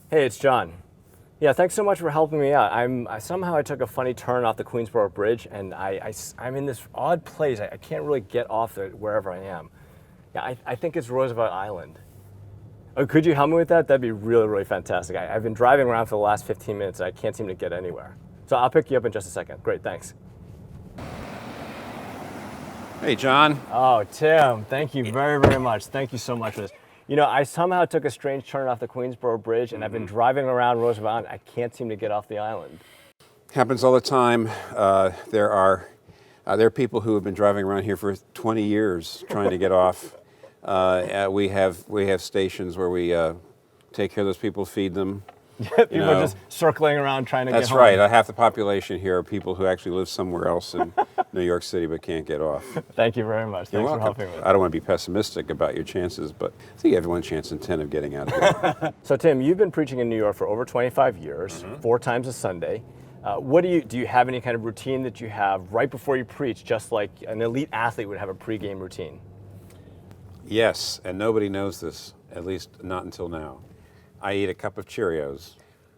Hey, it's John. Yeah, thanks so much for helping me out. Somehow I took a funny turn off the Queensboro Bridge, and I'm in this odd place. I can't really get off there wherever I am. Yeah, I think it's Roosevelt Island. Oh, could you help me with that? That'd be really, really fantastic. I've been driving around for the last 15 minutes, and I can't seem to get anywhere. So I'll pick you up in just a second. Great, thanks. Hey, John. Oh, Tim, thank you very, very much. Thank you so much for this. You know, I somehow took a strange turn off the Queensboro Bridge, and I've been driving around Roosevelt Island. I can't seem to get off the island. Happens all the time. There are people who have been driving around here for 20 years trying to get off. We have stations where we take care of those people, feed them. People are just circling around trying to get home. That's right. Half the population here are people who actually live somewhere else in New York City but can't get off. Thank you very much. You're Thanks welcome. for helping me. I don't want to be pessimistic about your chances, but I think you have one chance in 10 of getting out of here. So Tim, you've been preaching in New York for over 25 years, 4 times a Sunday. What do you have any kind of routine that you have right before you preach, just like an elite athlete would have a pregame routine? Yes, and nobody knows this, at least not until now. I eat a cup of Cheerios.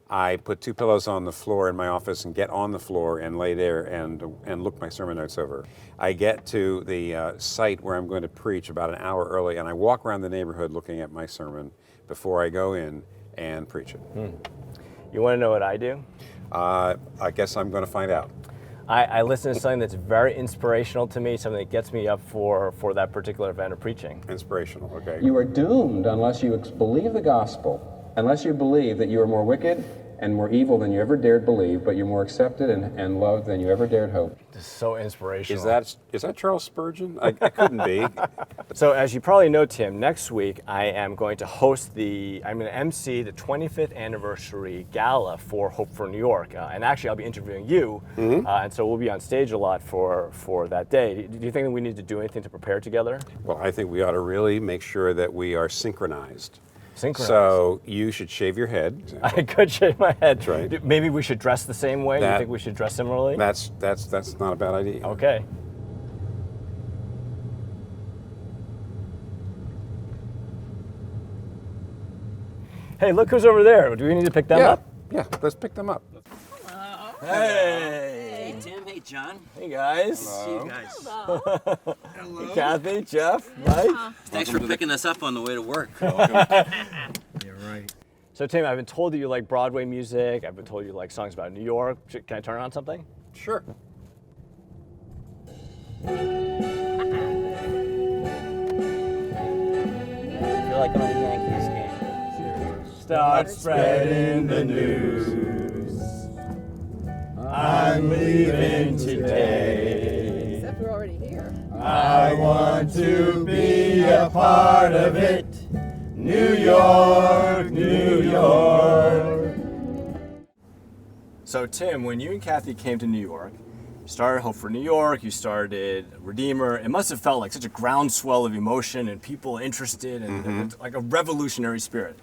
I put 2 pillows on the floor in my office and get on the floor and lay there and look my sermon notes over. I get to the site where I'm going to preach about an hour early, and I walk around the neighborhood looking at my sermon before I go in and preach it. You want to know what I do? I guess I'm going to find out. I listen to something that's very inspirational to me, something that gets me up for that particular event of preaching. Inspirational, okay. You are doomed unless you believe the gospel, unless you believe that you are more wicked and more evil than you ever dared believe, but you're more accepted and loved than you ever dared hope. It's so inspirational. Is that Charles Spurgeon? I couldn't be. So as you probably know, Tim, next week I am going to I'm going to MC the 25th anniversary gala for Hope for New York. And actually I'll be interviewing you, and so we'll be on stage a lot for that day. Do you think that we need to do anything to prepare together? Well, I think we ought to really make sure that we are synchronized. So you should shave your head. I could shave my head. That's right. Maybe we should dress the same way. You think we should dress similarly? That's not a bad idea. Okay. Hey, look who's over there. Do we need to pick them up? Yeah, let's pick them up. Hello. Hey. Hey, Tim. Hey, John. Hey, guys. See you guys. Hello. Hey, Kathy, Jeff, Mike. Thanks for picking us up on the way to work. You're right. So, Tim, I've been told that you like Broadway music. I've been told you like songs about New York. Can I turn on something? Sure. I feel like I'm at a Yankees game. Start spreading the news. I'm leaving today. Except we're already here. I want to be a part of it. New York, New York. So Tim, when you and Kathy came to New York, you started Hope for New York, you started Redeemer. It must have felt like such a groundswell of emotion and people interested and like a revolutionary spirit.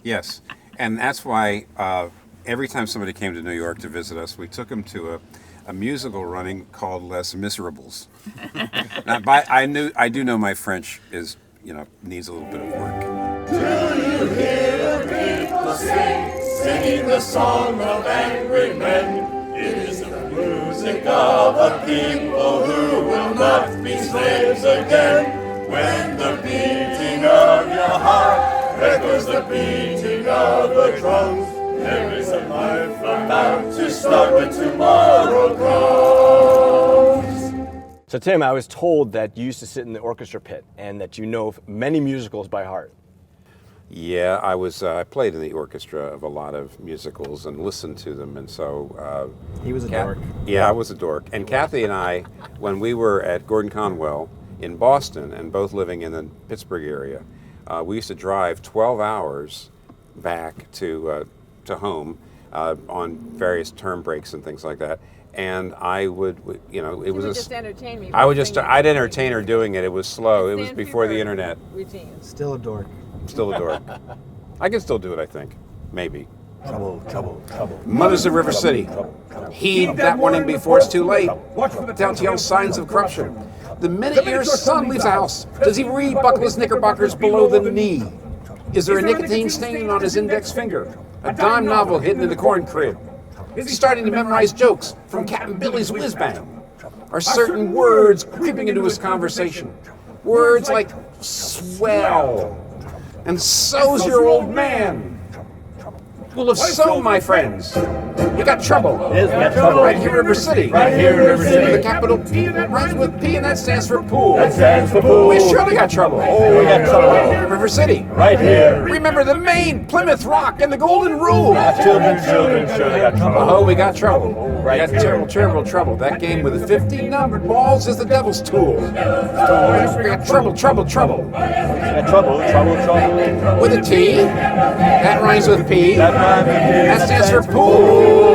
Yes, and that's why every time somebody came to New York to visit us, we took them to a musical running called Les Miserables. Now, I do know my French needs a little bit of work. Do you hear the people singing the song of angry men? It is the music of a people who will not be slaves again. When the beating of your heart echoes the beating of the drums, there is a life about to start when tomorrow comes. So Tim, I was told that you used to sit in the orchestra pit and that you know many musicals by heart. Yeah, I played in the orchestra of a lot of musicals and listened to them, and so... He was a dork. Yeah, I was a dork. And Kathy and I, when we were at Gordon Conwell in Boston, and both living in the Pittsburgh area, we used to drive 12 hours back to home on various term breaks and things like that. And I would, it was just entertain me. I'd entertain her doing it. It was slow. It was before the internet. Routine. Still a dork. Still a dork. I can still do it, I think. Maybe. Trouble, trouble, trouble. Mothers of River City. Heed that warning before it's too late. Telltale signs of corruption. The minute your son leaves the house, does he rebuckle his knickerbockers below the knee? Is there a nicotine stain on his index finger? A dime novel hidden in the corn crib? Is he starting to memorize jokes from Captain Billy's Whiz Bang? Are certain words creeping into his conversation? Words like swell and so's your old man. Well, if so, my friends, we got trouble. Yes, we got trouble. Right here in River City. Right here in River City. The capital P that rhymes with P and that stands for pool. That stands for pool. We surely got trouble. Oh, we got trouble. River City. Right here. Remember the Maine, Plymouth Rock, and the Golden Rule. Children surely got trouble. Oh, we got trouble. Right We got terrible, terrible trouble. That game with the 50 numbered balls is the devil's tool. We got trouble, trouble, trouble. We got trouble, trouble, trouble. With a T. That rhymes with P. That rhymes with P. That stands for pool.